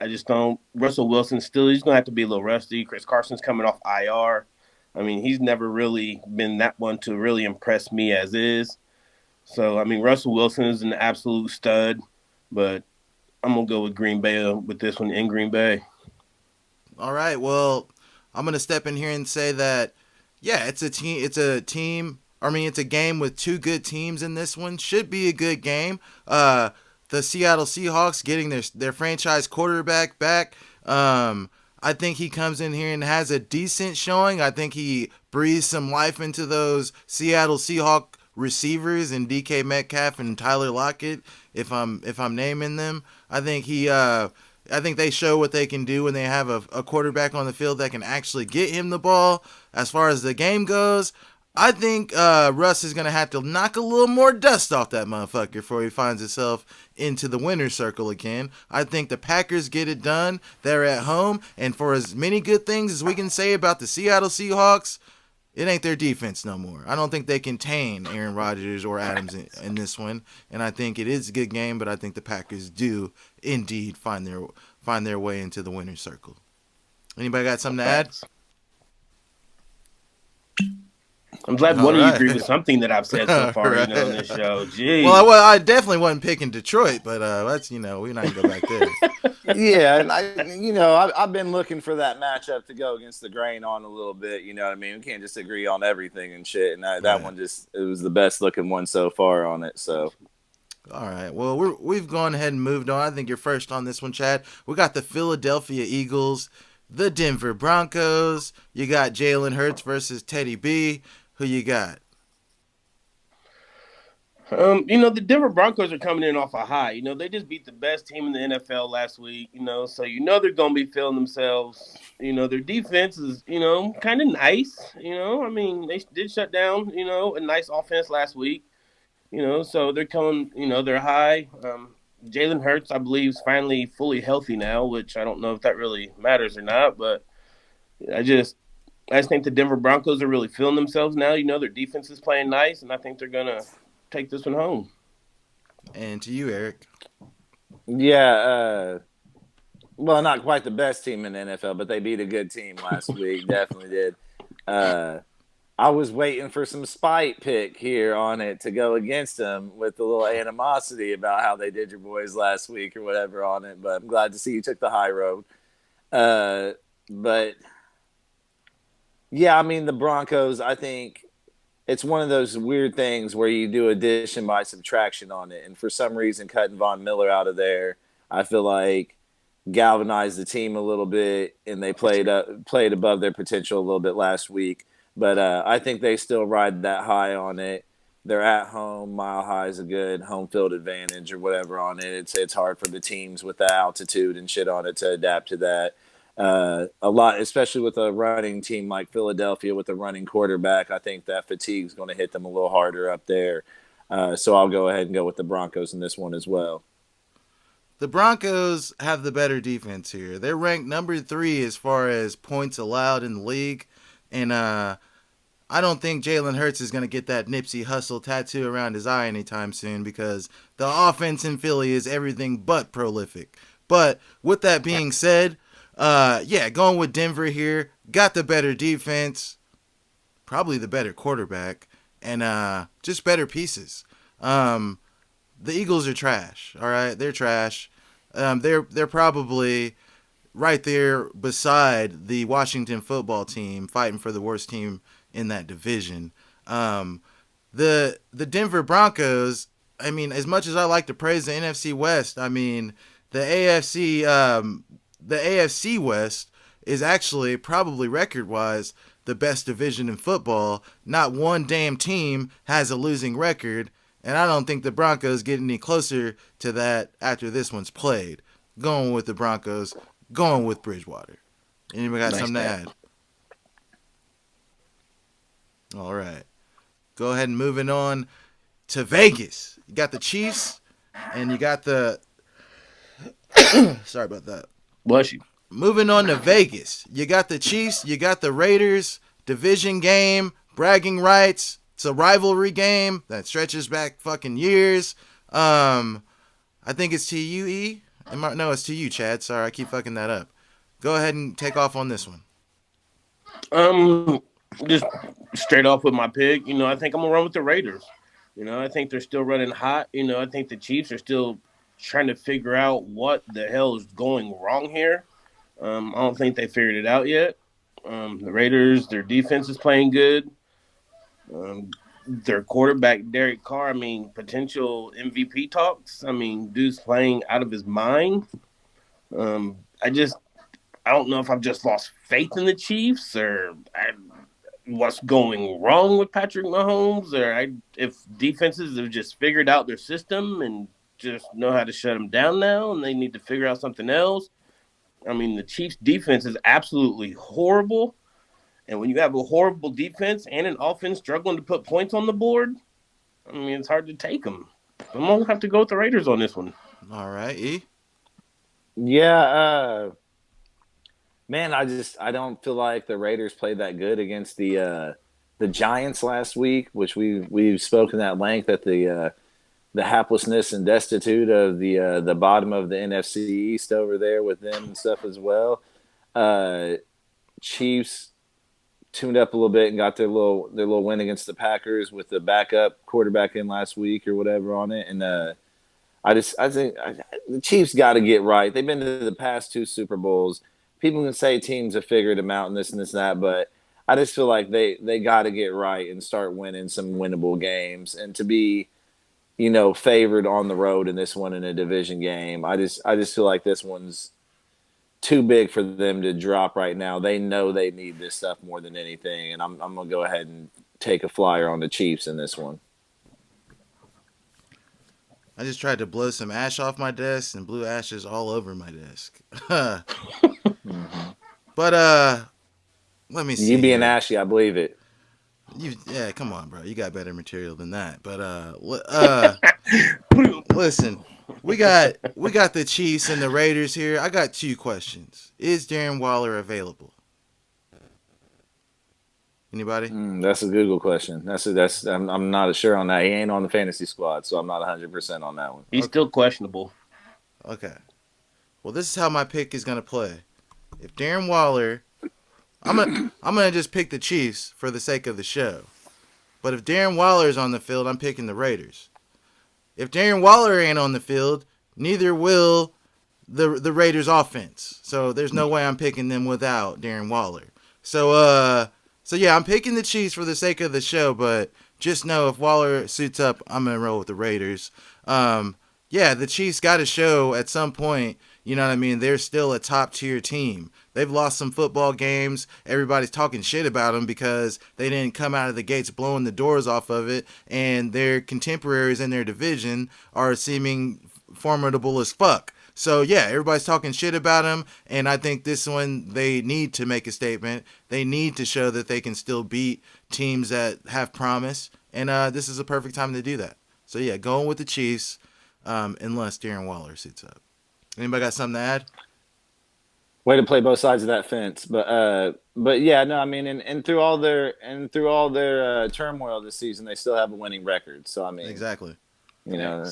I just don't. Russell Wilson he's going to have to be a little rusty. Chris Carson's coming off IR. I mean, he's never really been that one to really impress me as is. So, I mean, Russell Wilson is an absolute stud, but I'm going to go with Green Bay with this one in Green Bay. All right. Well, I'm going to step in here and say that, yeah, it's a team. I mean, it's a game with two good teams in this one. Should be a good game. The Seattle Seahawks getting their franchise quarterback back. I think he comes in here and has a decent showing. I think he breathes some life into those Seattle Seahawks receivers and DK Metcalf and Tyler Lockett. If I'm naming them, I think they show what they can do when they have a quarterback on the field that can actually get him the ball. As far as the game goes, I think Russ is going to have to knock a little more dust off that motherfucker before he finds himself into the winner's circle again. I think the Packers get it done. They're at home. And for as many good things as we can say about the Seattle Seahawks, it ain't their defense no more. I don't think they contain Aaron Rodgers or Adams in this one, and I think it is a good game. But I think the Packers do indeed find their way into the winner's circle. Anybody got something to add? Facts. I'm glad All one of you right. agree with something that I've said so All far, right. on this show. Jeez. Well, I definitely wasn't picking Detroit, but let's we're not gonna go back there. Yeah, and I've been looking for that matchup to go against the grain on a little bit. You know what I mean? We can't just agree on everything and shit. And that Right. one it was the best looking one so far on it. So All right. Well, we've gone ahead and moved on. I think you're first on this one, Chad. We got the Philadelphia Eagles, the Denver Broncos. You got Jalen Hurts versus Teddy B. Who you got? The Denver Broncos are coming in off a high. They just beat the best team in the NFL last week. So they're gonna be feeling themselves. Their defense is kind of nice. They did shut down a nice offense last week. So they're coming. They're high. Jalen Hurts, I believe, is finally fully healthy now, which I don't know if that really matters or not. But I just think the Denver Broncos are really feeling themselves now. Their defense is playing nice, and I think they're gonna take this one home. And to you, Eric. yeah, well, not quite the best team in the NFL, but they beat a good team last week. Definitely did. I was waiting for some spite pick here on it to go against them with a little animosity about how they did your boys last week or whatever on it. But I'm glad to see you took the high road. But yeah, the Broncos, I think it's one of those weird things where you do addition by subtraction on it. And for some reason, cutting Von Miller out of there, I feel like galvanized the team a little bit, and they played above their potential a little bit last week. But I think they still ride that high on it. They're at home. Mile High is a good home field advantage or whatever on it. It's hard for the teams with the altitude and shit on it to adapt to that. A lot, especially with a running team like Philadelphia with a running quarterback. I think that fatigue is going to hit them a little harder up there. So I'll go ahead and go with the Broncos in this one as well. The Broncos have the better defense here. They're ranked number 3 as far as points allowed in the league. And I don't think Jalen Hurts is going to get that Nipsey Hussle tattoo around his eye anytime soon because the offense in Philly is everything but prolific. But with that being said, going with Denver here. Got the better defense, probably the better quarterback, and just better pieces. The Eagles are trash. All right, they're trash. They're probably right there beside the Washington football team, fighting for the worst team in that division. The Denver Broncos. As much as I like to praise the NFC West, the AFC West is actually probably record-wise the best division in football. Not one damn team has a losing record, and I don't think the Broncos get any closer to that after this one's played. Going with the Broncos, going with Bridgewater. Anybody got something to add? All right. Go ahead and moving on to Vegas. You got the Chiefs, and you got the... Sorry about that. Bless you. Moving on to Vegas. You got the Chiefs, you got the Raiders, division game, bragging rights. It's a rivalry game that stretches back fucking years. I think it's to you, E. No, it's to you, Chad. Sorry, I keep fucking that up. Go ahead and take off on this one. Just straight off with my pick, I think I'm gonna run with the Raiders. I think they're still running hot. I think the Chiefs are still trying to figure out what the hell is going wrong here. I don't think they figured it out yet. The Raiders, their defense is playing good. Their quarterback, Derek Carr, potential MVP talks. Dude's playing out of his mind. I don't know if I've just lost faith in the Chiefs or what's going wrong with Patrick Mahomes or if defenses have just figured out their system and just know how to shut them down now and they need to figure out something else. The Chiefs' defense is absolutely horrible. And when you have a horrible defense and an offense struggling to put points on the board, it's hard to take them. I'm going to have to go with the Raiders on this one. All right, E? Yeah, man, I don't feel like the Raiders played that good against the the Giants last week, which we've spoken at length at the haplessness and destitute of the bottom of the NFC East over there with them and stuff as well. Chiefs tuned up a little bit and got their little win against the Packers with the backup quarterback in last week or whatever on it. And I think the Chiefs got to get right. They've been to the past 2 Super Bowls. People can say teams have figured them out and this and this and that, but I just feel like they got to get right and start winning some winnable games. And to be, favored on the road in this one in a division game, I just feel like this one's too big for them to drop right now. They know they need this stuff more than anything, and I'm gonna go ahead and take a flyer on the Chiefs in this one. I just tried to blow some ash off my desk and blew ashes all over my desk. But let me see. You being ashy, I believe it. Yeah, come on, bro. You got better material than that. But listen, we got the Chiefs and the Raiders here. I got 2 questions. Is Darren Waller available? Anybody? That's a Google question. I'm not sure on that. He ain't on the fantasy squad, so I'm not 100% on that one. He's still questionable. Okay. Well, this is how my pick is gonna play. If Darren Waller, I'm gonna just pick the Chiefs for the sake of the show. But if Darren Waller is on the field, I'm picking the Raiders. If Darren Waller ain't on the field, neither will the Raiders offense. So there's no way I'm picking them without Darren Waller. So yeah, I'm picking the Chiefs for the sake of the show, but just know if Waller suits up, I'm going to roll with the Raiders. Yeah, the Chiefs got to show at some point, you know what I mean, they're still a top-tier team. They've lost some football games. Everybody's talking shit about them because they didn't come out of the gates blowing the doors off of it, and their contemporaries in their division are seeming formidable as fuck. So, yeah, everybody's talking shit about them, and I think this one, they need to make a statement. They need to show that they can still beat teams that have promise, and this is a perfect time to do that. So, yeah, going with the Chiefs, unless Darren Waller suits up. Anybody got something to add? Way to play both sides of that fence, but yeah, no, I mean, and through all their turmoil this season, they still have a winning record. So I mean, exactly, you know.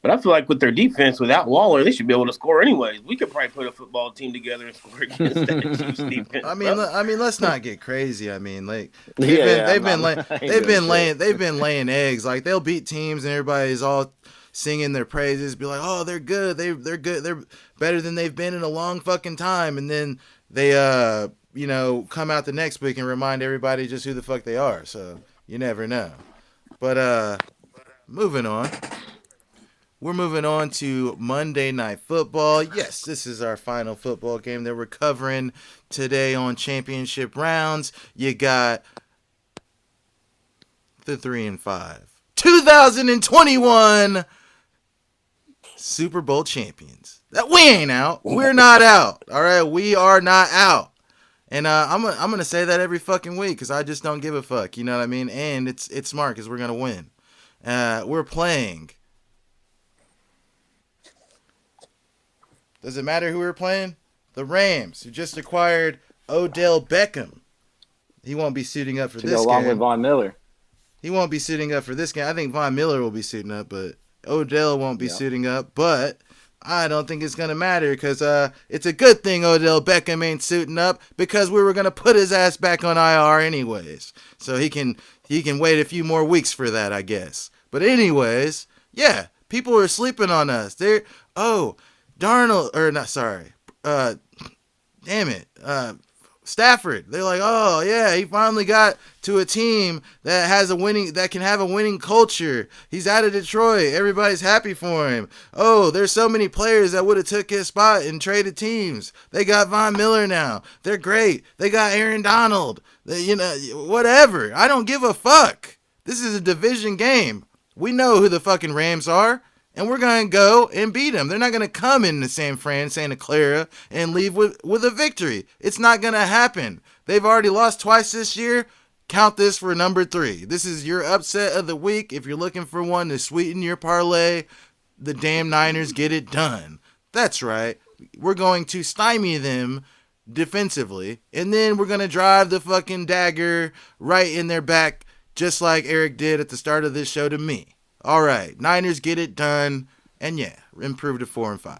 But I feel like with their defense, without Waller, they should be able to score anyways. We could probably put a football team together and score against that Chiefs defense. I mean, let's not get crazy. I mean, like they've been laying eggs. Like they'll beat teams and everybody's all singing their praises, be like, oh, they're good, they're good, they're better than they've been in a long fucking time, and then they come out the next week and remind everybody just who the fuck they are. So you never know. But moving on. We're moving on to Monday Night Football. Yes, this is our final football game that we're covering today on Championship Rounds. You got the 3-5 2021 Super Bowl champions. That we ain't out. We're not out. All right, we are not out. And I'm gonna say that every fucking week because I just don't give a fuck. You know what I mean? And it's smart because we're gonna win. We're playing. Does it matter who we're playing? The Rams, who just acquired Odell Beckham. He won't be suiting up for this game. Along with Von Miller. He won't be suiting up for this game. I think Von Miller will be suiting up, but Odell won't be suiting up. But I don't think it's going to matter because it's a good thing Odell Beckham ain't suiting up because we were going to put his ass back on IR anyways. So he can wait a few more weeks for that, I guess. But anyways, yeah, people are sleeping on us. Stafford. They're like, oh yeah, he finally got to a team that can have a winning culture. He's out of Detroit. Everybody's happy for him. Oh, there's so many players that would have took his spot and traded teams. They got Von Miller now. They're great. They got Aaron Donald. Whatever. I don't give a fuck. This is a division game. We know who the fucking Rams are. And we're going to go and beat them. They're not going to come into San Fran, Santa Clara, and leave with a victory. It's not going to happen. They've already lost twice this year. Count this for number 3. This is your upset of the week. If you're looking for one to sweeten your parlay, the damn Niners get it done. That's right. We're going to stymie them defensively, and then we're going to drive the fucking dagger right in their back, just like Eric did at the start of this show to me. All right, Niners get it done, and yeah, improve to 4-5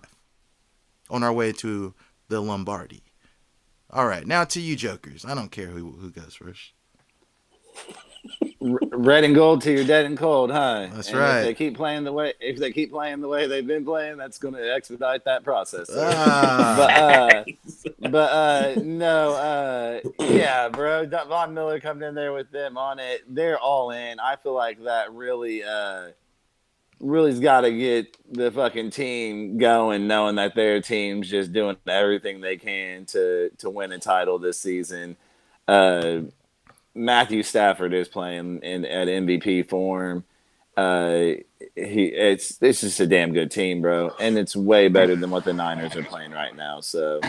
on our way to the Lombardi. All right, now to you jokers. I don't care who goes first. Red and gold till you're dead and cold, huh? That's and right. If they keep playing the way they've been playing, that's going to expedite that process. Yeah, bro. Von Miller coming in there with them on it. They're all in. I feel like that really's got to get the fucking team going, knowing that their team's just doing everything they can to win a title this season. Matthew Stafford is playing at MVP form. It's just a damn good team, bro, and it's way better than what the Niners are playing right now. So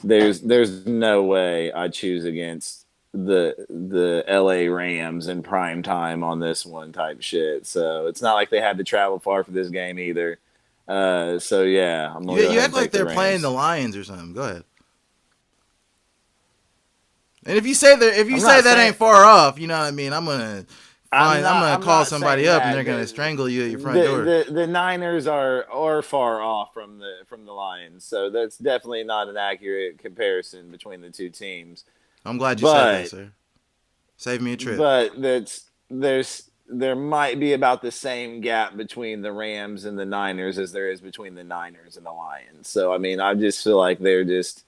there's no way I choose against the LA Rams in prime time on this one type shit. So it's not like they had to travel far for this game either. So yeah, I'm gonna you act like they're playing the Lions or something. Go ahead. And if you say that ain't far off, you know what I mean. I'm gonna call somebody up and they're gonna strangle you at your front door. The Niners are far off from the Lions, so that's definitely not an accurate comparison between the two teams. I'm glad you said that, sir. Save me a trip. But there might be about the same gap between the Rams and the Niners as there is between the Niners and the Lions. So I mean, I just feel like they're just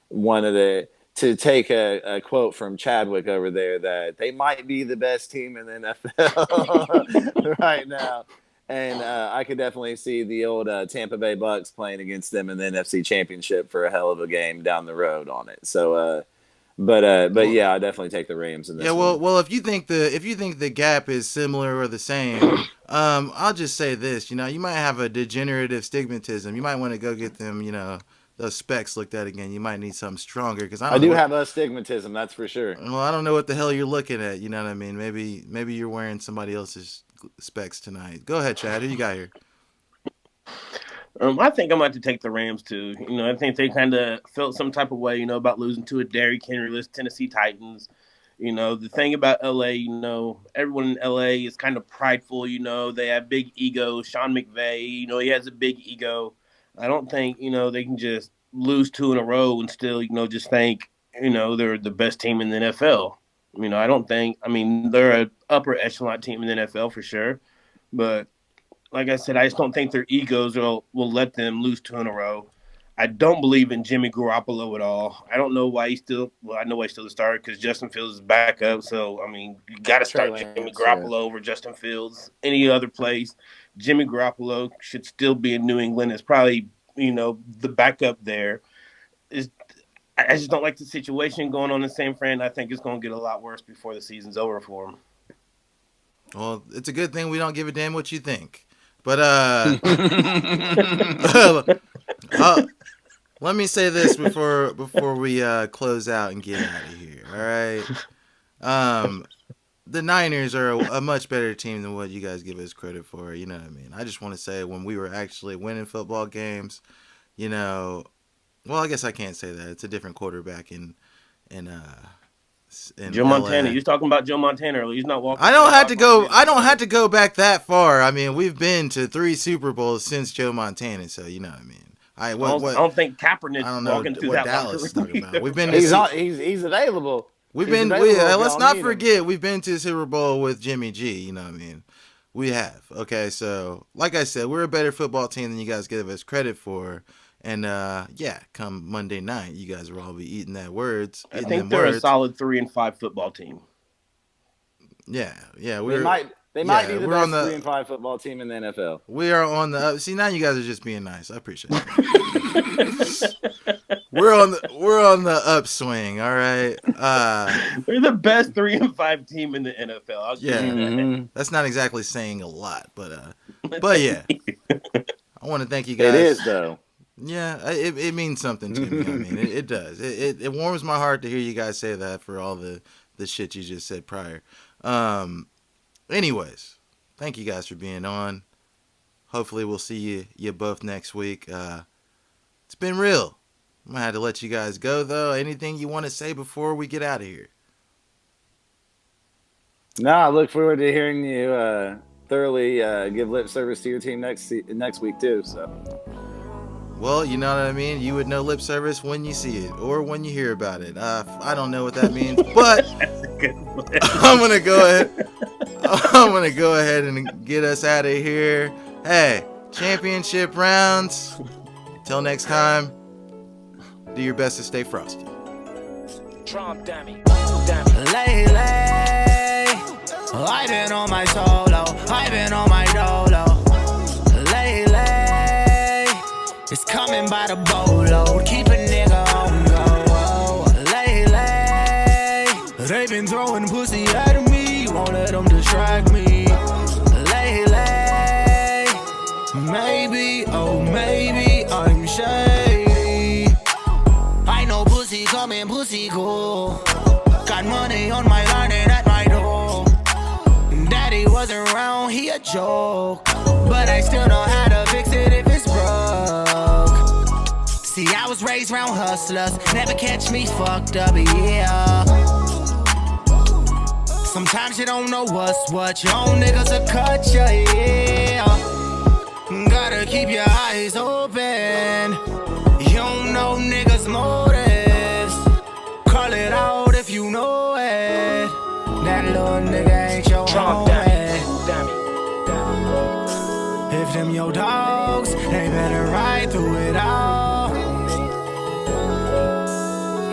one of the. To take a quote from Chadwick over there, that they might be the best team in the NFL right now. And I could definitely see the old Tampa Bay Bucks playing against them in the NFC Championship for a hell of a game down the road on it. So, but yeah, I definitely take the Rams in this. Yeah, well, if you think the gap is similar or the same, I'll just say this. You know, you might have a degenerative stigmatism. You might want to go get them. You know, those specs looked at again. You might need something stronger because I do have astigmatism, that's for sure. Well, I don't know what the hell you're looking at. You know what I mean? Maybe you're wearing somebody else's specs tonight. Go ahead, Chad. Who you got here? I think I'm going to take the Rams too. You know, I think they kind of felt some type of way, you know, about losing to a Derrick Henry-less Tennessee Titans. You know, the thing about LA, you know, everyone in LA is kind of prideful. You know, they have big egos. Sean McVay, you know, he has a big ego. I don't think, you know, they can just lose 2 in a row and still, you know, just think, you know, they're the best team in the NFL. You know, I mean, they're an upper echelon team in the NFL for sure. But like I said, I just don't think their egos will let them lose 2 in a row. I don't believe in Jimmy Garoppolo at all. I don't know why I know why he's still the starter because Justin Fields is back up. So, I mean, you got to start Jimmy Garoppolo over Justin Fields. Any other place, Jimmy Garoppolo should still be in New England. It's probably, you know, the backup there. I just don't like the situation going on in San Fran. I think it's going to get a lot worse before the season's over for him. Well, it's a good thing we don't give a damn what you think. But let me say this before we close out and get out of here. All right. The Niners are a much better team than what you guys give us credit for. You know what I mean? I just want to say when we were actually winning football games, you know, well, I guess I can't say that. It's a different quarterback in Joe Montana. You was talking about Joe Montana earlier. He's not walking. I don't have to go back that far. I mean, we've been to 3 Super Bowls since Joe Montana, so you know what I mean. I don't think Kaepernick's walking through that Dallas is talking about. We've been. He's available. Let's not forget we've been to Super Bowl with Jimmy G. You know what I mean? We have. Okay, so like I said, we're a better football team than you guys give us credit for. And yeah, come Monday night, you guys will all be eating that words. I think they're a solid 3-5 football team. Yeah. They might be the best 3-5 football team in the NFL. We are on the see now. You guys are just being nice. I appreciate it. We're on the upswing. All right. We're the best 3-5 team in the NFL. Yeah, that's not exactly saying a lot, but yeah. I want to thank you guys. It is though. Yeah, it means something to me. I mean, it does. It warms my heart to hear you guys say that for all the shit you just said prior. Anyways, thank you guys for being on. Hopefully we'll see you both next week. It's been real. I'm going to have to let you guys go, though. Anything you want to say before we get out of here? No, I look forward to hearing you thoroughly give lip service to your team next week, too. So. Well, you know what I mean? You would know lip service when you see it or when you hear about it. I don't know what that means, but That's a good one. I'm going to go ahead. I'm going to go ahead and get us out of here. Hey, championship rounds. Till next time, do your best to stay frosty. Trump, dammy. Lately, I've been on my solo, I've been on my dolo. Lately, it's coming by the boatload, keep a nigga on go. Lately, they've been throwing pussy at me, won't let them distract me. Lately, maybe, oh maybe I'm shady. I know pussy coming, pussy go. Got money on my line and at my door. Daddy wasn't around, he a joke. But I still know how to fix it if it's broke. See, I was raised around hustlers, never catch me fucked up, yeah. Sometimes you don't know what's what, your own niggas will cut ya, yeah. Gotta keep your eyes open. You don't know niggas' motives. Call it out if you know it. That little nigga ain't your Trump, homie. dammy. If them your dogs, they better ride through it all.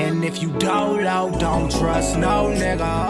And if you don't trust no nigga.